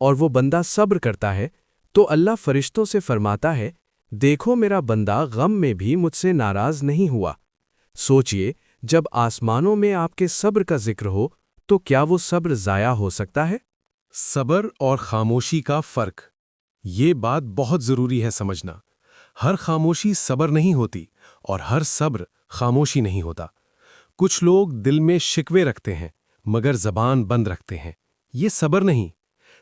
اور وہ بندہ صبر کرتا ہے تو اللہ فرشتوں سے فرماتا ہے، دیکھو میرا بندہ غم میں بھی مجھ سے ناراض نہیں ہوا۔ سوچئے، جب آسمانوں میں آپ کے صبر کا ذکر ہو تو کیا وہ صبر ضائع ہو سکتا ہے؟ صبر اور خاموشی کا فرق، یہ بات بہت ضروری ہے سمجھنا۔ ہر خاموشی صبر نہیں ہوتی اور ہر صبر خاموشی نہیں ہوتا۔ کچھ لوگ دل میں شکوے رکھتے ہیں مگر زبان بند رکھتے ہیں، یہ صبر نہیں۔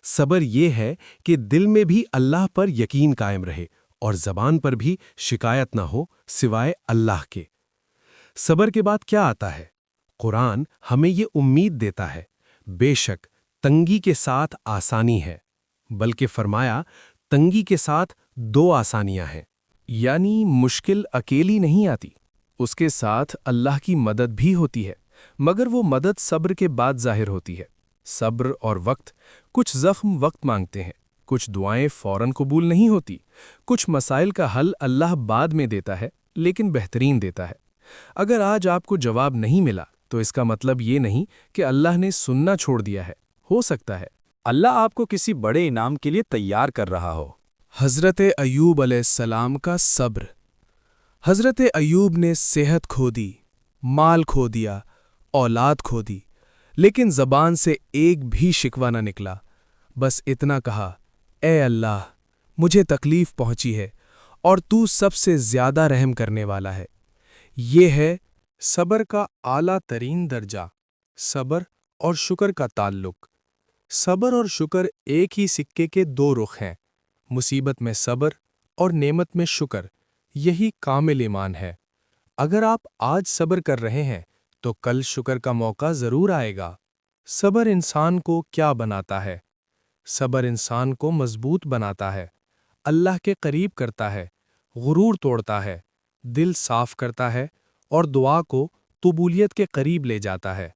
صبر یہ ہے کہ دل میں بھی اللہ پر یقین قائم رہے اور زبان پر بھی شکایت نہ ہو سوائے اللہ کے۔ صبر کے بعد کیا آتا ہے؟ قرآن ہمیں یہ امید دیتا ہے، بے شک تنگی کے ساتھ آسانی ہے، بلکہ فرمایا تنگی کے ساتھ دو آسانیاں ہیں، یعنی مشکل اکیلی نہیں آتی، اس کے ساتھ اللہ کی مدد بھی ہوتی ہے، مگر وہ مدد صبر کے بعد ظاہر ہوتی ہے۔ صبر اور وقت، کچھ زخم وقت مانگتے ہیں، کچھ دعائیں فوراً قبول نہیں ہوتی، کچھ مسائل کا حل اللہ بعد میں دیتا ہے لیکن بہترین دیتا ہے۔ اگر آج آپ کو جواب نہیں ملا تو اس کا مطلب یہ نہیں کہ اللہ نے سننا چھوڑ دیا ہے، ہو سکتا ہے اللہ آپ کو کسی بڑے انعام کے لیے تیار کر رہا ہو۔ حضرت ایوب علیہ السلام کا صبر۔ حضرت ایوب نے صحت کھو دی، مال کھو دیا، اولاد کھو دی، لیکن زبان سے ایک بھی شکوہ نہ نکلا، بس اتنا کہا، اے اللہ، مجھے تکلیف پہنچی ہے اور تو سب سے زیادہ رحم کرنے والا ہے۔ یہ ہے صبر کا اعلیٰ ترین درجہ۔ صبر اور شکر کا تعلق۔ صبر اور شکر ایک ہی سکے کے دو رخ ہیں، مصیبت میں صبر اور نعمت میں شکر، یہی کامل ایمان ہے۔ اگر آپ آج صبر کر رہے ہیں تو کل شکر کا موقع ضرور آئے گا۔ صبر انسان کو کیا بناتا ہے؟ صبر انسان کو مضبوط بناتا ہے، اللہ کے قریب کرتا ہے، غرور توڑتا ہے، دل صاف کرتا ہے اور دعا کو قبولیت کے قریب لے جاتا ہے۔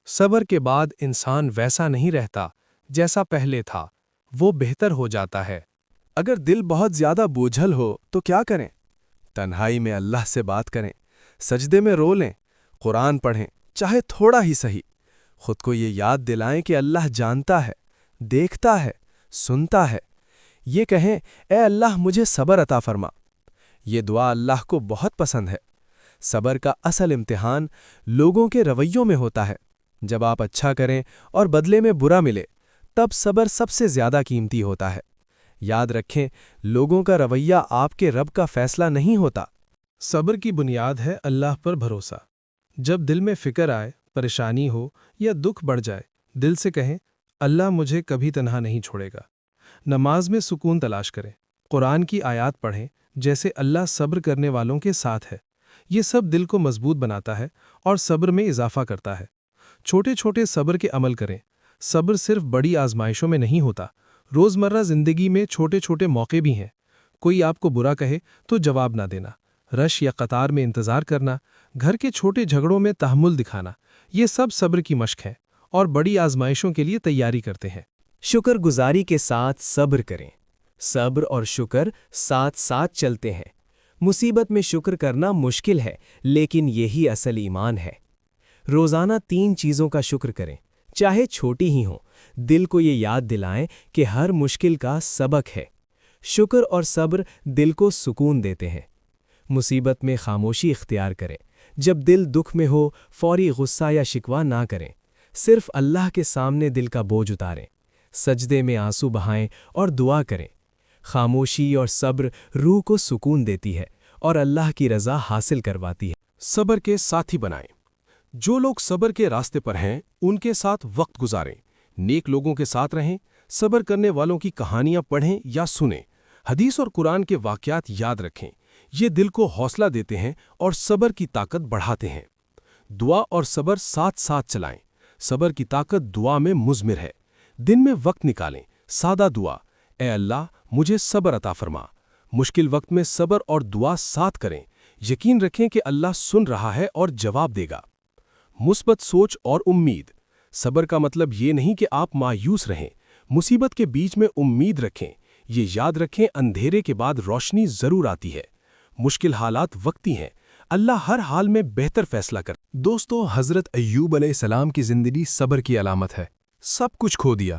صبر کے بعد انسان ویسا نہیں رہتا جیسا پہلے تھا، وہ بہتر ہو جاتا ہے۔ اگر دل بہت زیادہ بوجھل ہو تو کیا کریں؟ تنہائی میں اللہ سے بات کریں، سجدے میں رو لیں، قرآن پڑھیں، چاہے تھوڑا ہی صحیح۔ خود کو یہ یاد دلائیں کہ اللہ جانتا ہے، دیکھتا ہے، سنتا ہے۔ یہ کہیں، اے اللہ مجھے صبر عطا فرما۔ یہ دعا اللہ کو بہت پسند ہے۔ صبر کا اصل امتحان لوگوں کے رویوں میں ہوتا ہے۔ جب آپ اچھا کریں اور بدلے میں برا ملے، تب صبر سب سے زیادہ قیمتی ہوتا ہے۔ یاد رکھیں، لوگوں کا رویہ آپ کے رب کا فیصلہ نہیں ہوتا۔ صبر کی بنیاد ہے اللہ پر بھروسہ۔ جب دل میں فکر آئے، پریشانی ہو یا دکھ بڑھ جائے، دل سے کہیں، اللہ مجھے کبھی تنہا نہیں چھوڑے گا۔ نماز میں سکون تلاش کریں، قرآن کی آیات پڑھیں، جیسے اللہ صبر کرنے والوں کے ساتھ ہے۔ یہ سب دل کو مضبوط بناتا ہے اور صبر میں اضافہ کرتا ہے۔ چھوٹے چھوٹے صبر کے عمل کریں۔ صبر صرف بڑی آزمائشوں میں نہیں ہوتا، روزمرہ زندگی میں چھوٹے چھوٹے موقع بھی ہیں۔ کوئی آپ کو برا کہے تو جواب نہ دینا، رش یا قطار میں انتظار کرنا، گھر کے چھوٹے جھگڑوں میں تحمل دکھانا، یہ سب صبر کی مشق ہے اور بڑی آزمائشوں کے لیے تیاری کرتے ہیں۔ شکر گزاری کے ساتھ صبر کریں۔ صبر اور شکر ساتھ ساتھ چلتے ہیں۔ مصیبت میں شکر کرنا مشکل ہے، لیکن یہی اصل ایمان ہے۔ روزانہ 3 چیزوں کا شکر کریں، چاہے چھوٹی ہی ہوں۔ دل کو یہ یاد دلائیں کہ ہر مشکل کا سبق ہے۔ شکر اور صبر دل کو سکون دیتے ہیں۔ مصیبت میں خاموشی اختیار کریں۔ جب دل دکھ میں ہو، فوری غصہ یا شکوہ نہ کریں، صرف اللہ کے سامنے دل کا بوجھ اتاریں۔ سجدے میں آنسو بہائیں اور دعا کریں۔ خاموشی اور صبر روح کو سکون دیتی ہے اور اللہ کی رضا حاصل کرواتی ہے۔ صبر کے ساتھی بنائیں۔ جو لوگ صبر کے راستے پر ہیں ان کے ساتھ وقت گزاریں، نیک لوگوں کے ساتھ رہیں، صبر کرنے والوں کی کہانیاں پڑھیں یا سنیں، حدیث اور قرآن کے واقعات یاد رکھیں، یہ دل کو حوصلہ دیتے ہیں اور صبر کی طاقت بڑھاتے ہیں۔ دعا اور صبر ساتھ ساتھ چلائیں۔ صبر کی طاقت دعا میں مضمر ہے۔ دن میں وقت نکالیں، سادہ دعا، اے اللہ مجھے صبر عطا فرما۔ مشکل وقت میں صبر اور دعا ساتھ کریں، یقین رکھیں کہ اللہ سن رہا ہے اور جواب دے گا۔ مثبت سوچ اور امید۔ صبر کا مطلب یہ نہیں کہ آپ مایوس رہیں، مصیبت کے بیچ میں امید رکھیں۔ یہ یاد رکھیں، اندھیرے کے بعد روشنی ضرور آتی ہے۔ مشکل حالات وقتی ہیں، اللہ ہر حال میں بہتر فیصلہ کر۔ دوستو، حضرت ایوب علیہ السلام کی زندگی صبر کی علامت ہے۔ سب کچھ کھو دیا،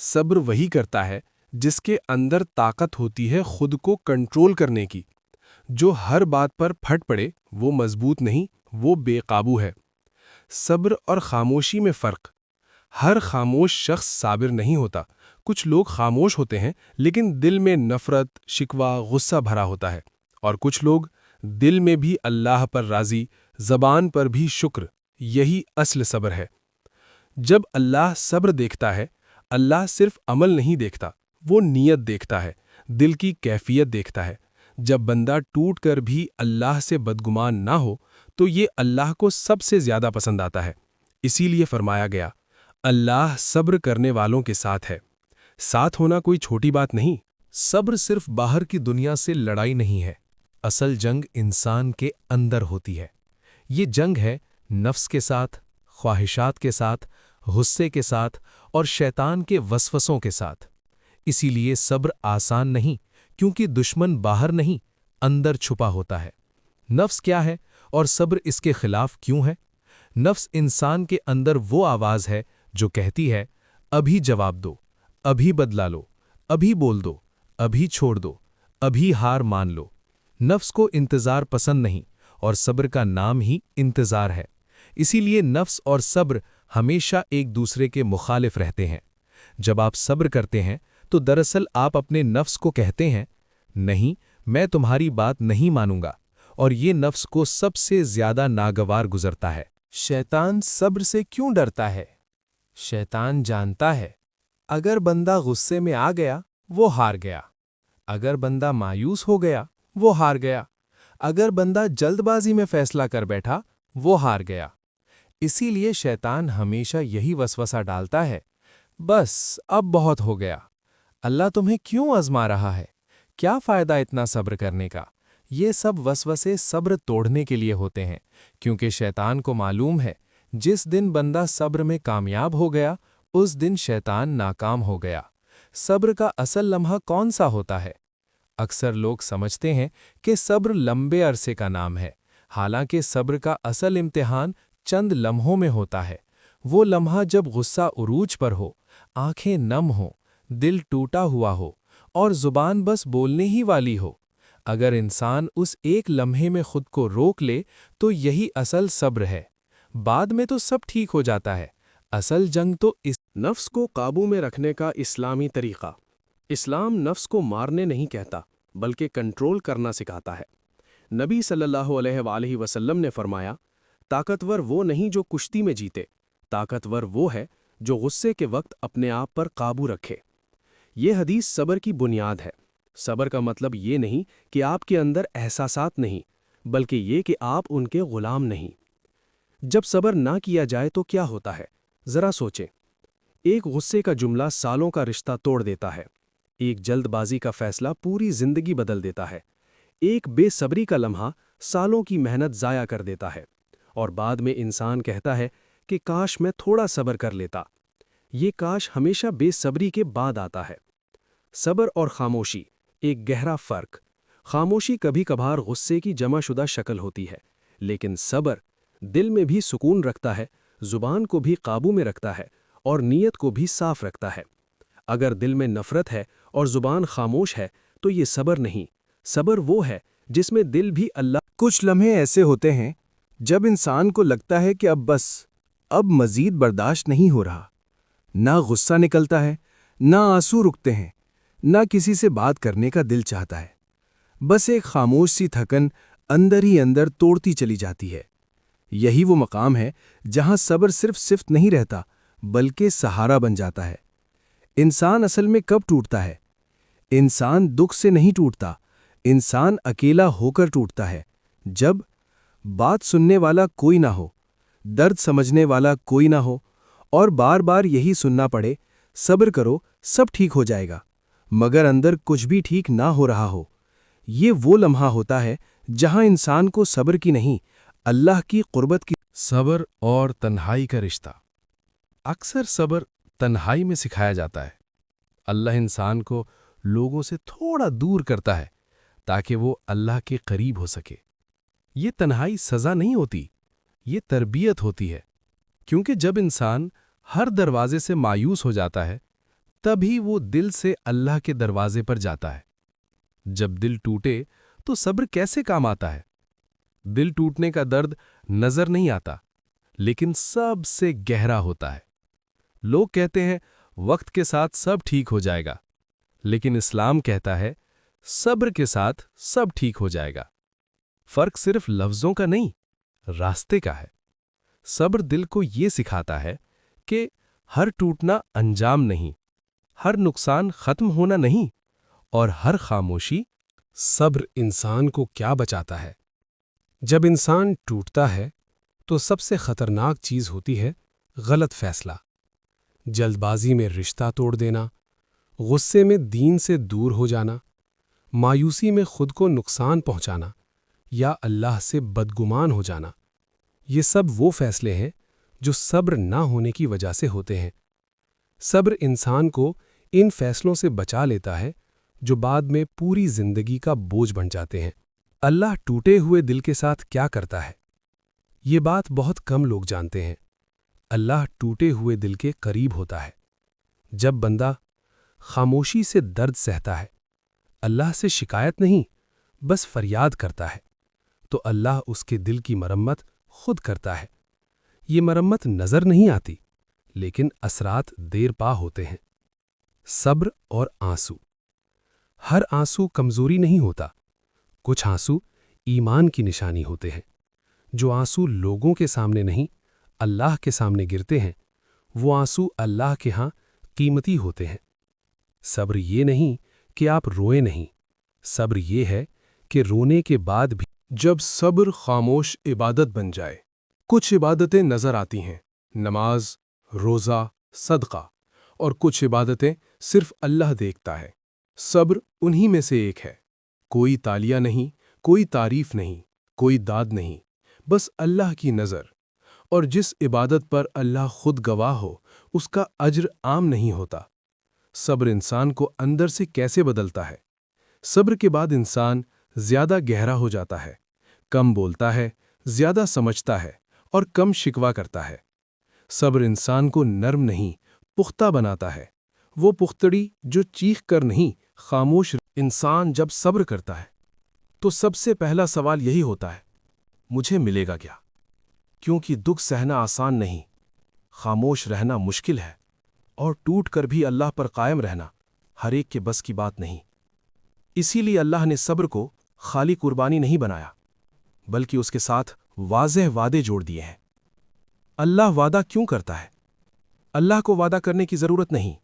صبر وہی کرتا ہے جس کے اندر طاقت ہوتی ہے خود کو کنٹرول کرنے کی۔ جو ہر بات پر پھٹ پڑے وہ مضبوط نہیں، وہ بے قابو ہے۔ صبر اور خاموشی میں فرق۔ ہر خاموش شخص صابر نہیں ہوتا۔ کچھ لوگ خاموش ہوتے ہیں لیکن دل میں نفرت، شکوہ، غصہ بھرا ہوتا ہے، اور کچھ لوگ دل میں بھی اللہ پر راضی، زبان پر بھی شکر۔ یہی اصل صبر ہے۔ جب اللہ صبر دیکھتا ہے، اللہ صرف عمل نہیں دیکھتا، وہ نیت دیکھتا ہے، دل کی کیفیت دیکھتا ہے۔ جب بندہ ٹوٹ کر بھی اللہ سے بدگمان نہ ہو تو یہ اللہ کو سب سے زیادہ پسند آتا ہے۔ اسی لیے فرمایا گیا، اللہ صبر کرنے والوں کے ساتھ ہے۔ ساتھ ہونا کوئی چھوٹی بات نہیں۔ صبر صرف باہر کی دنیا سے لڑائی نہیں ہے، اصل جنگ انسان کے اندر ہوتی ہے۔ یہ جنگ ہے نفس کے ساتھ، خواہشات کے ساتھ، غصے کے ساتھ اور شیطان کے وسوسوں کے ساتھ۔ اسی لیے صبر آسان نہیں، کیونکہ دشمن باہر نہیں، اندر چھپا ہوتا ہے۔ نفس کیا ہے اور صبر اس کے خلاف کیوں ہے؟ نفس انسان کے اندر وہ آواز ہے جو کہتی ہے، ابھی جواب دو، ابھی بدلا لو، ابھی بول دو، ابھی چھوڑ دو، ابھی ہار مان لو۔ نفس کو انتظار پسند نہیں، اور صبر کا نام ہی انتظار ہے۔ اسی لیے نفس اور صبر ہمیشہ ایک دوسرے کے مخالف رہتے ہیں۔ جب آپ صبر کرتے ہیں تو دراصل آپ اپنے نفس کو کہتے ہیں، نہیں، میں تمہاری بات نہیں مانوں گا، اور یہ نفس کو سب سے زیادہ ناگوار گزرتا ہے۔ شیطان صبر سے کیوں ڈرتا ہے؟ شیطان جانتا ہے، اگر بندہ غصے میں آ گیا وہ ہار گیا، اگر بندہ مایوس ہو گیا وہ ہار گیا، اگر بندہ جلد بازی میں فیصلہ کر بیٹھا وہ ہار گیا۔ اسی لیے شیطان ہمیشہ یہی وسوسہ ڈالتا ہے، بس اب بہت ہو گیا، اللہ تمہیں کیوں آزما رہا ہے؟ کیا فائدہ اتنا صبر کرنے کا؟ یہ سب وسوسے صبر توڑنے کے لیے ہوتے ہیں، کیونکہ شیطان کو معلوم ہے جس دن بندہ صبر میں کامیاب ہو گیا اس دن شیطان ناکام ہو گیا۔ صبر کا اصل لمحہ کون سا ہوتا ہے؟ اکثر لوگ سمجھتے ہیں کہ صبر لمبے عرصے کا نام ہے، حالانکہ صبر کا اصل امتحان چند لمحوں میں ہوتا ہے۔ وہ لمحہ جب غصہ عروج پر ہو، آنکھیں نم ہوں، دل ٹوٹا ہوا ہو اور زبان بس بولنے ہی والی ہو۔ اگر انسان اس ایک لمحے میں خود کو روک لے تو یہی اصل صبر ہے۔ بعد میں تو سب ٹھیک ہو جاتا ہے۔ اصل جنگ تو اس نفس کو قابو میں رکھنے کا اسلامی طریقہ۔ اسلام نفس کو مارنے نہیں کہتا بلکہ کنٹرول کرنا سکھاتا ہے۔ نبی صلی اللہ علیہ وآلہ وسلم نے فرمایا، طاقتور وہ نہیں جو کشتی میں جیتے، طاقتور وہ ہے جو غصے کے وقت اپنے آپ پر قابو رکھے۔ یہ حدیث صبر کی بنیاد ہے۔ صبر کا مطلب یہ نہیں کہ آپ کے اندر احساسات نہیں، بلکہ یہ کہ آپ ان کے غلام نہیں۔ جب صبر نہ کیا جائے تو کیا ہوتا ہے؟ ذرا سوچیں۔ ایک غصے کا جملہ سالوں کا رشتہ توڑ دیتا ہے، ایک جلد بازی کا فیصلہ پوری زندگی بدل دیتا ہے، ایک بے صبری کا لمحہ سالوں کی محنت ضائع کر دیتا ہے، اور بعد میں انسان کہتا ہے کہ کاش میں تھوڑا صبر کر لیتا۔ یہ کاش ہمیشہ بے صبری کے بعد آتا ہے۔ صبر اور خاموشی، ایک گہرا فرق۔ خاموشی کبھی کبھار غصے کی جمع شدہ شکل ہوتی ہے، لیکن صبر دل میں بھی سکون رکھتا ہے، زبان کو بھی قابو میں رکھتا ہے اور نیت کو بھی صاف رکھتا ہے۔ اگر دل میں نفرت ہے اور زبان خاموش ہے تو یہ صبر نہیں۔ صبر وہ ہے جس میں دل بھی اللہ۔ کچھ لمحے ایسے ہوتے ہیں جب انسان کو لگتا ہے کہ اب مزید برداشت نہیں ہو رہا۔ نہ غصہ نکلتا ہے، نہ آنسو رکتے ہیں، نہ کسی سے بات کرنے کا دل چاہتا ہے۔ بس ایک خاموش سی تھکن اندر ہی اندر توڑتی چلی جاتی ہے۔ یہی وہ مقام ہے جہاں صبر صرف صفت نہیں رہتا بلکہ سہارا بن جاتا ہے۔ انسان اصل میں کب ٹوٹتا ہے؟ انسان دکھ سے نہیں ٹوٹتا، انسان اکیلا ہو کر ٹوٹتا ہے۔ جب بات سننے والا کوئی نہ ہو، درد سمجھنے والا کوئی نہ ہو، اور بار بار یہی سننا پڑے، صبر کرو سب ٹھیک ہو جائے گا، مگر اندر کچھ بھی ٹھیک نہ ہو رہا ہو۔ یہ وہ لمحہ ہوتا ہے جہاں انسان کو صبر کی نہیں، اللہ کی قربت کی۔ صبر اور تنہائی کا رشتہ۔ اکثر صبر تنہائی میں سکھایا جاتا ہے۔ اللہ انسان کو لوگوں سے تھوڑا دور کرتا ہے تاکہ وہ اللہ کے قریب ہو سکے۔ یہ تنہائی سزا نہیں ہوتی، یہ تربیت ہوتی ہے، کیونکہ جب انسان ہر دروازے سے مایوس ہو جاتا ہے تبھی وہ دل سے اللہ کے دروازے پر جاتا ہے۔ جب دل ٹوٹے تو صبر کیسے کام آتا ہے؟ دل ٹوٹنے کا درد نظر نہیں آتا، لیکن سب سے گہرا ہوتا ہے۔ لوگ کہتے ہیں وقت کے ساتھ سب ٹھیک ہو جائے گا، لیکن اسلام کہتا ہے صبر کے ساتھ سب ٹھیک ہو جائے گا۔ فرق صرف لفظوں کا نہیں، راستے کا ہے۔ صبر دل کو یہ سکھاتا ہے کہ ہر ٹوٹنا انجام نہیں، ہر نقصان ختم ہونا نہیں، اور ہر خاموشی۔ صبر انسان کو کیا بچاتا ہے؟ جب انسان ٹوٹتا ہے تو سب سے خطرناک چیز ہوتی ہے غلط فیصلہ۔ جلد بازی میں رشتہ توڑ دینا، غصے میں دین سے دور ہو جانا، مایوسی میں خود کو نقصان پہنچانا، یا اللہ سے بدگمان ہو جانا۔ یہ سب وہ فیصلے ہیں جو صبر نہ ہونے کی وجہ سے ہوتے ہیں۔ صبر انسان کو ان فیصلوں سے بچا لیتا ہے جو بعد میں پوری زندگی کا بوجھ بن جاتے ہیں۔ اللہ ٹوٹے ہوئے دل کے ساتھ کیا کرتا ہے؟ یہ بات بہت کم لوگ جانتے ہیں۔ اللہ ٹوٹے ہوئے دل کے قریب ہوتا ہے۔ جب بندہ خاموشی سے درد سہتا ہے، اللہ سے شکایت نہیں، بس فریاد کرتا ہے، تو اللہ اس کے دل کی مرمت خود کرتا ہے۔ یہ مرمت نظر نہیں آتی، لیکن اثرات دیر پا ہوتے ہیں۔ صبر اور آنسو۔ ہر آنسو کمزوری نہیں ہوتا، کچھ آنسو ایمان کی نشانی ہوتے ہیں۔ جو آنسو لوگوں کے سامنے نہیں، اللہ کے سامنے گرتے ہیں، وہ آنسو اللہ کے ہاں قیمتی ہوتے ہیں۔ صبر یہ نہیں کہ آپ روئیں نہیں، صبر یہ ہے کہ رونے کے بعد بھی جب صبر خاموش عبادت بن جائے۔ کچھ عبادتیں نظر آتی ہیں، نماز، روزہ، صدقہ، اور کچھ عبادتیں صرف اللہ دیکھتا ہے۔ صبر انہی میں سے ایک ہے۔ کوئی تالیہ نہیں، کوئی تعریف نہیں، کوئی داد نہیں، بس اللہ کی نظر۔ اور جس عبادت پر اللہ خود گواہ ہو، اس کا اجر عام نہیں ہوتا۔ صبر انسان کو اندر سے کیسے بدلتا ہے؟ صبر کے بعد انسان زیادہ گہرا ہو جاتا ہے، کم بولتا ہے، زیادہ سمجھتا ہے، اور کم شکوہ کرتا ہے۔ صبر انسان کو نرم نہیں، پختہ بناتا ہے۔ وہ پختڑی جو چیخ کر نہیں، خاموش۔ انسان جب صبر کرتا ہے تو سب سے پہلا سوال یہی ہوتا ہے، مجھے ملے گا کیا؟ کیونکہ دکھ سہنا آسان نہیں، خاموش رہنا مشکل ہے، اور ٹوٹ کر بھی اللہ پر قائم رہنا ہر ایک کے بس کی بات نہیں۔ اسی لیے اللہ نے صبر کو خالی قربانی نہیں بنایا، بلکہ اس کے ساتھ واضح وعدے جوڑ دیے ہیں۔ اللہ وعدہ کیوں کرتا ہے؟ اللہ کو وعدہ کرنے کی ضرورت نہیں،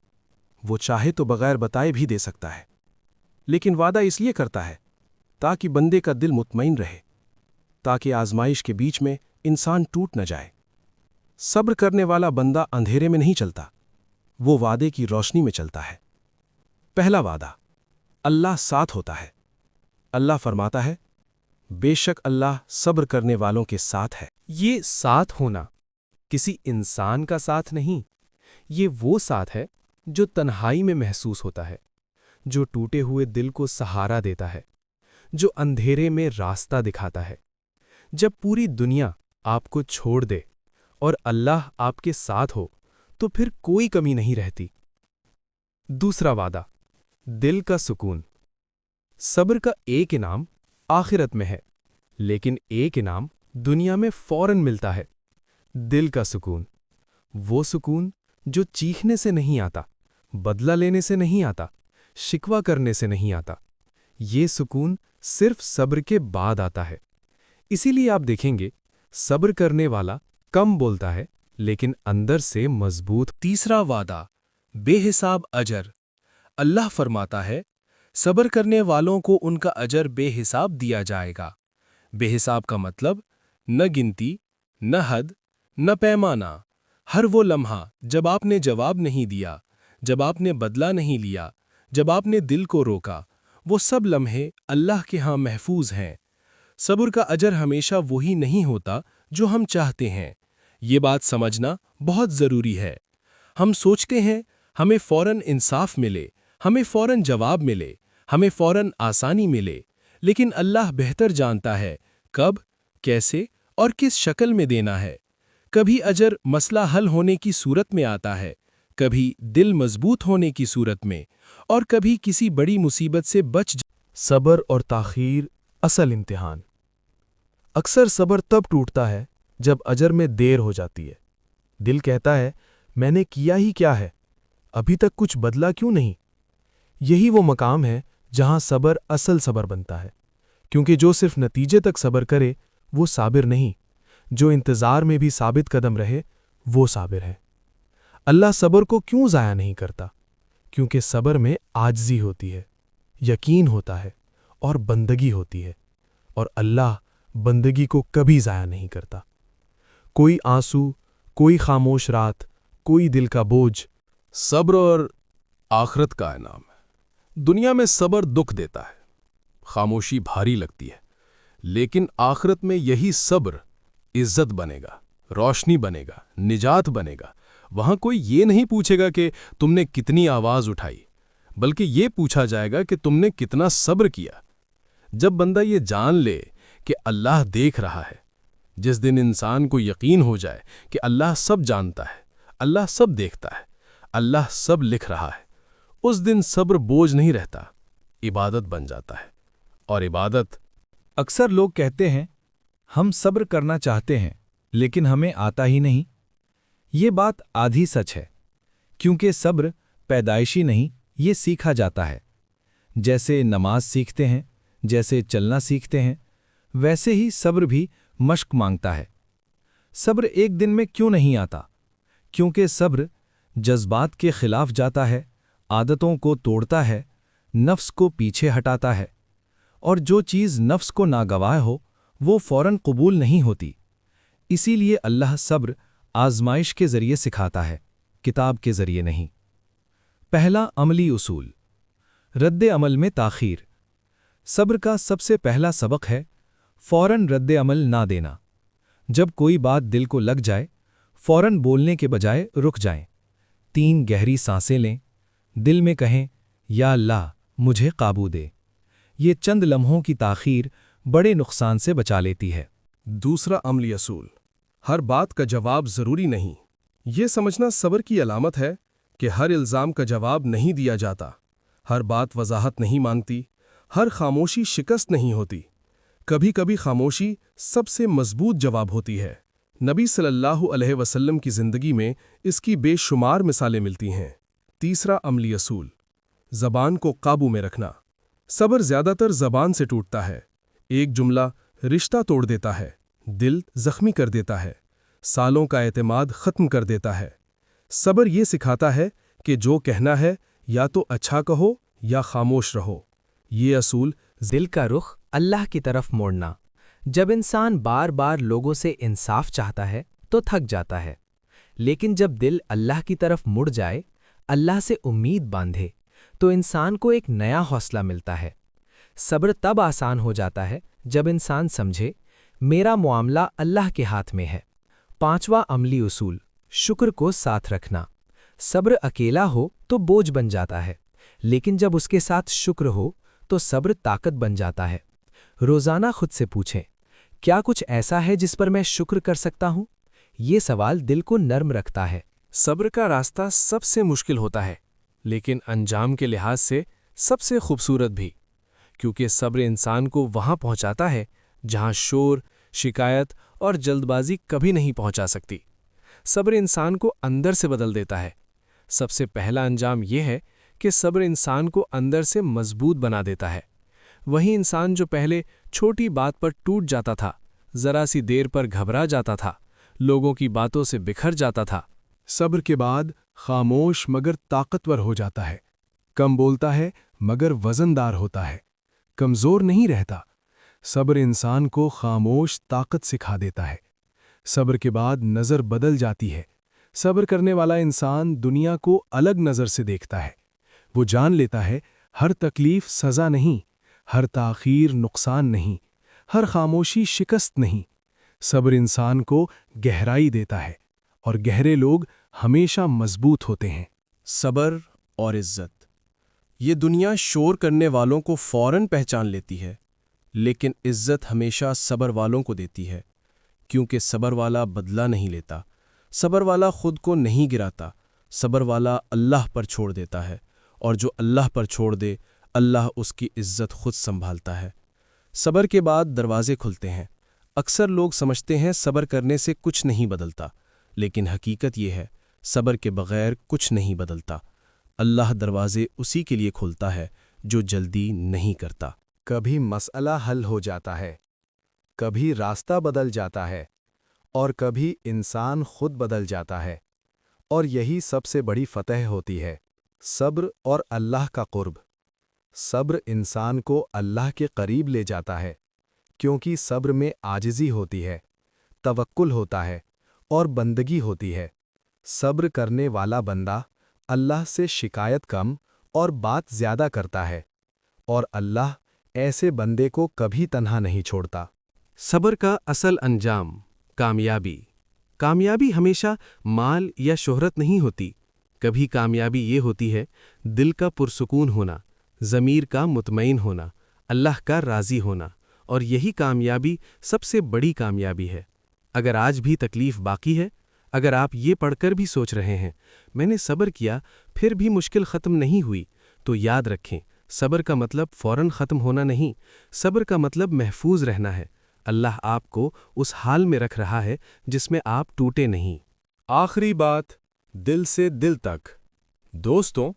وہ چاہے تو بغیر بتائے بھی دے سکتا ہے، لیکن وعدہ اس لیے کرتا ہے تاکہ بندے کا دل مطمئن رہے، تاکہ آزمائش کے بیچ میں انسان ٹوٹ نہ جائے۔ صبر کرنے والا بندہ اندھیرے میں نہیں چلتا، وہ وعدے کی روشنی میں چلتا ہے۔ پہلا وعدہ، اللہ ساتھ ہوتا ہے۔ اللہ فرماتا ہے، بے شک اللہ صبر کرنے والوں کے ساتھ ہے۔ یہ ساتھ ہونا کسی انسان کا ساتھ نہیں، یہ وہ ساتھ ہے جو تنہائی میں محسوس ہوتا ہے، جو ٹوٹے ہوئے دل کو سہارا دیتا ہے، جو اندھیرے میں راستہ دکھاتا ہے۔ جب پوری دنیا آپ کو چھوڑ دے اور اللہ آپ کے ساتھ ہو تو پھر کوئی کمی نہیں رہتی۔ دوسرا وعدہ، دل کا سکون۔ صبر کا ایک انعام آخرت میں ہے، لیکن ایک انعام دنیا میں فوراً ملتا ہے، دل کا سکون۔ وہ سکون جو چیخنے سے نہیں آتا، بدلہ لینے سے نہیں آتا، شکوہ کرنے سے نہیں آتا۔ یہ سکون صرف صبر کے بعد آتا ہے۔ اسی لیے آپ دیکھیں گے صبر کرنے والا کم بولتا ہے لیکن اندر سے مضبوط۔ تیسرا وعدہ، بے حساب اجر۔ اللہ فرماتا ہے، صبر کرنے والوں کو ان کا اجر بے حساب دیا جائے گا۔ بے حساب کا مطلب نہ گنتی، نہ حد، نہ پیمانہ۔ ہر وہ لمحہ جب آپ نے جواب نہیں دیا، جب آپ نے بدلہ نہیں لیا، جب آپ نے دل کو روکا، وہ سب لمحے اللہ کے ہاں محفوظ ہیں۔ صبر کا اجر ہمیشہ وہی نہیں ہوتا جو ہم چاہتے ہیں، یہ بات سمجھنا بہت ضروری ہے۔ ہم سوچتے ہیں ہمیں فوراً انصاف ملے، ہمیں فوراً جواب ملے، ہمیں فوراً آسانی ملے، لیکن اللہ بہتر جانتا ہے کب، کیسے اور کس شکل میں دینا ہے۔ کبھی اجر مسئلہ حل ہونے کی صورت میں آتا ہے، کبھی دل مضبوط ہونے کی صورت میں اور کبھی کسی بڑی مصیبت سے صبر اور تاخیر اصل امتحان۔ اکثر صبر تب ٹوٹتا ہے جب اجر میں دیر ہو جاتی ہے۔ دل کہتا ہے میں نے کیا ہی کیا ہے، ابھی تک کچھ بدلا کیوں نہیں؟ یہی وہ مقام ہے جہاں صبر اصل صبر بنتا ہے، کیونکہ جو صرف نتیجے تک صبر کرے وہ صابر نہیں، جو انتظار میں بھی ثابت قدم رہے وہ صابر ہے۔ اللہ صبر کو کیوں ضائع نہیں کرتا؟ کیونکہ صبر میں عاجزی ہوتی ہے، یقین ہوتا ہے اور بندگی ہوتی ہے، اور اللہ بندگی کو کبھی ضائع نہیں کرتا۔ کوئی آنسو، کوئی خاموش رات، کوئی دل کا بوجھ، صبر اور آخرت کا انعام ہے۔ دنیا میں صبر دکھ دیتا ہے، خاموشی بھاری لگتی ہے، لیکن آخرت میں یہی صبر عزت بنے گا، روشنی بنے گا، نجات بنے گا۔ وہاں کوئی یہ نہیں پوچھے گا کہ تم نے کتنی آواز اٹھائی، بلکہ یہ پوچھا جائے گا کہ تم نے کتنا صبر کیا۔ جب بندہ یہ جان لے کہ اللہ دیکھ رہا ہے، جس دن انسان کو یقین ہو جائے کہ اللہ سب جانتا ہے، اللہ سب دیکھتا ہے، اللہ سب لکھ رہا ہے، اس دن صبر بوجھ نہیں رہتا، عبادت بن جاتا ہے۔ اور عبادت، اکثر لوگ کہتے ہیں ہم صبر کرنا چاہتے ہیں لیکن ہمیں آتا ہی نہیں۔ یہ بات آدھی سچ ہے، کیونکہ صبر پیدائشی نہیں، یہ سیکھا جاتا ہے۔ جیسے نماز سیکھتے ہیں، جیسے چلنا سیکھتے ہیں، ویسے ہی صبر بھی مشق مانگتا ہے۔ صبر ایک دن میں کیوں نہیں آتا؟ کیونکہ صبر جذبات کے خلاف جاتا ہے، عادتوں کو توڑتا ہے، نفس کو پیچھے ہٹاتا ہے، اور جو چیز نفس کو ناگوار ہو وہ فوراً قبول نہیں ہوتی۔ اسی لیے اللہ صبر آزمائش کے ذریعے سکھاتا ہے، کتاب کے ذریعے نہیں۔ پہلا عملی اصول، رد عمل میں تاخیر۔ صبر کا سب سے پہلا سبق ہے فوراً رد عمل نہ دینا۔ جب کوئی بات دل کو لگ جائے، فوراً بولنے کے بجائے رک جائیں، 3 گہری سانسیں لیں، دل میں کہیں یا اللہ مجھے قابو دے۔ یہ چند لمحوں کی تاخیر بڑے نقصان سے بچا لیتی ہے۔ دوسرا عملی اصول، ہر بات کا جواب ضروری نہیں۔ یہ سمجھنا صبر کی علامت ہے کہ ہر الزام کا جواب نہیں دیا جاتا، ہر بات وضاحت نہیں مانگتی، ہر خاموشی شکست نہیں ہوتی۔ کبھی کبھی خاموشی سب سے مضبوط جواب ہوتی ہے۔ نبی صلی اللہ علیہ وسلم کی زندگی میں اس کی بے شمار مثالیں ملتی ہیں۔ تیسرا عملی اصول، زبان کو قابو میں رکھنا۔ صبر زیادہ تر زبان سے ٹوٹتا ہے۔ ایک جملہ رشتہ توڑ دیتا ہے، دل زخمی کر دیتا ہے، سالوں کا اعتماد ختم کر دیتا ہے۔ صبر یہ سکھاتا ہے کہ جو کہنا ہے یا تو اچھا کہو یا خاموش رہو۔ یہ اصول دل کا رخ اللہ کی طرف موڑنا۔ جب انسان بار بار لوگوں سے انصاف چاہتا ہے تو تھک جاتا ہے، لیکن جب دل اللہ کی طرف مڑ جائے، اللہ سے امید باندھے، تو انسان کو ایک نیا حوصلہ ملتا ہے۔ صبر تب آسان ہو جاتا ہے جب انسان سمجھے میرا معاملہ اللہ کے ہاتھ میں ہے۔ پانچواں عملی اصول، شکر کو ساتھ رکھنا۔ صبر اکیلا ہو تو بوجھ بن جاتا ہے، لیکن جب اس کے ساتھ شکر ہو تو صبر طاقت بن جاتا ہے۔ روزانہ خود سے پوچھیں، کیا کچھ ایسا ہے جس پر میں شکر کر سکتا ہوں؟ یہ سوال دل کو نرم رکھتا ہے۔ صبر کا راستہ سب سے مشکل ہوتا ہے، لیکن انجام کے لحاظ سے سب سے خوبصورت بھی، کیونکہ صبر انسان کو وہاں پہنچاتا ہے جہاں شور، شکایت اور جلد بازی کبھی نہیں پہنچا سکتی۔ صبر انسان کو اندر سے بدل دیتا ہے۔ سب سے پہلا انجام یہ ہے کہ صبر انسان کو اندر سے مضبوط بنا دیتا ہے۔ وہی انسان جو پہلے چھوٹی بات پر ٹوٹ جاتا تھا، ذرا سی دیر پر گھبرا جاتا تھا، لوگوں کی باتوں سے بکھر جاتا تھا، صبر کے بعد خاموش مگر طاقتور ہو جاتا ہے۔ کم بولتا ہے مگر وزندار ہوتا ہے، کمزور نہیں رہتا۔ صبر انسان کو خاموش طاقت سکھا دیتا ہے۔ صبر کے بعد نظر بدل جاتی ہے۔ صبر کرنے والا انسان دنیا کو الگ نظر سے دیکھتا ہے۔ وہ جان لیتا ہے ہر تکلیف سزا نہیں، ہر تاخیر نقصان نہیں، ہر خاموشی شکست نہیں۔ صبر انسان کو گہرائی دیتا ہے، اور گہرے لوگ ہمیشہ مضبوط ہوتے ہیں۔ صبر اور عزت، یہ دنیا شور کرنے والوں کو فوراً پہچان لیتی ہے، لیکن عزت ہمیشہ صبر والوں کو دیتی ہے، کیونکہ صبر والا بدلہ نہیں لیتا، صبر والا خود کو نہیں گراتا، صبر والا اللہ پر چھوڑ دیتا ہے، اور جو اللہ پر چھوڑ دے اللہ اس کی عزت خود سنبھالتا ہے۔ صبر کے بعد دروازے کھلتے ہیں۔ اکثر لوگ سمجھتے ہیں صبر کرنے سے کچھ نہیں بدلتا، لیکن حقیقت یہ ہے صبر کے بغیر کچھ نہیں بدلتا۔ اللہ دروازے اسی کے لیے کھولتا ہے جو جلدی نہیں کرتا۔ کبھی مسئلہ حل ہو جاتا ہے، کبھی راستہ بدل جاتا ہے، اور کبھی انسان خود بدل جاتا ہے، اور یہی سب سے بڑی فتح ہوتی ہے، صبر اور اللہ کا قرب۔ صبر انسان کو اللہ کے قریب لے جاتا ہے، کیونکہ صبر میں عاجزی ہوتی ہے، توکل ہوتا ہے اور بندگی ہوتی ہے۔ صبر کرنے والا بندہ اللہ سے شکایت کم اور بات زیادہ کرتا ہے، اور اللہ ایسے بندے کو کبھی تنہا نہیں چھوڑتا۔ صبر کا اصل انجام کامیابی۔ کامیابی ہمیشہ مال یا شہرت نہیں ہوتی، کبھی کامیابی یہ ہوتی ہے دل کا پرسکون ہونا، ضمیر کا مطمئن ہونا، اللہ کا راضی ہونا، اور یہی کامیابی سب سے بڑی کامیابی ہے۔ اگر آج بھی تکلیف باقی ہے، اگر آپ یہ پڑھ کر بھی سوچ رہے ہیں میں نے صبر کیا پھر بھی مشکل ختم نہیں ہوئی، تو یاد رکھیں صبر کا مطلب فوراً ختم ہونا نہیں، صبر کا مطلب محفوظ رہنا ہے۔ اللہ آپ کو اس حال میں رکھ رہا ہے جس میں آپ ٹوٹے نہیں۔ آخری بات، دل سے دل تک۔ دوستوں،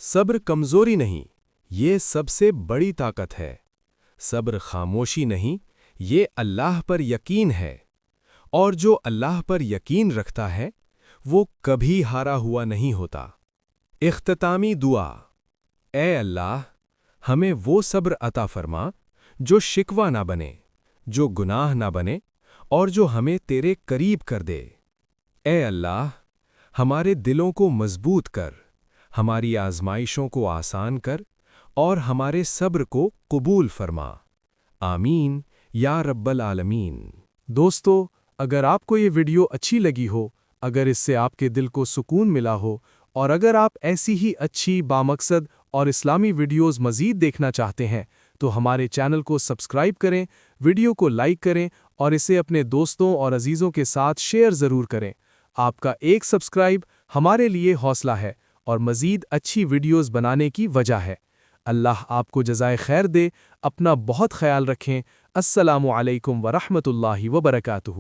صبر کمزوری نہیں، یہ سب سے بڑی طاقت ہے۔ صبر خاموشی نہیں، یہ اللہ پر یقین ہے، اور جو اللہ پر یقین رکھتا ہے وہ کبھی ہارا ہوا نہیں ہوتا۔ اختتامی دعا۔ اے اللہ، ہمیں وہ صبر عطا فرما جو شکوہ نہ بنے، جو گناہ نہ بنے، اور جو ہمیں تیرے قریب کر دے۔ اے اللہ، ہمارے دلوں کو مضبوط کر، ہماری آزمائشوں کو آسان کر، اور ہمارے صبر کو قبول فرما۔ آمین یا رب العالمین۔ دوستو، اگر آپ کو یہ ویڈیو اچھی لگی ہو، اگر اس سے آپ کے دل کو سکون ملا ہو، اور اگر آپ ایسی ہی اچھی بامقصد اور اسلامی ویڈیوز مزید دیکھنا چاہتے ہیں تو ہمارے چینل کو سبسکرائب کریں، ویڈیو کو لائک کریں، اور اسے اپنے دوستوں اور عزیزوں کے ساتھ شیئر ضرور کریں۔ آپ کا ایک سبسکرائب ہمارے لیے حوصلہ ہے اور مزید اچھی ویڈیوز بنانے کی وجہ ہے۔ اللہ آپ کو جزائے خیر دے۔ اپنا بہت خیال رکھیں۔ السلام علیکم ورحمۃ اللہ وبرکاتہ۔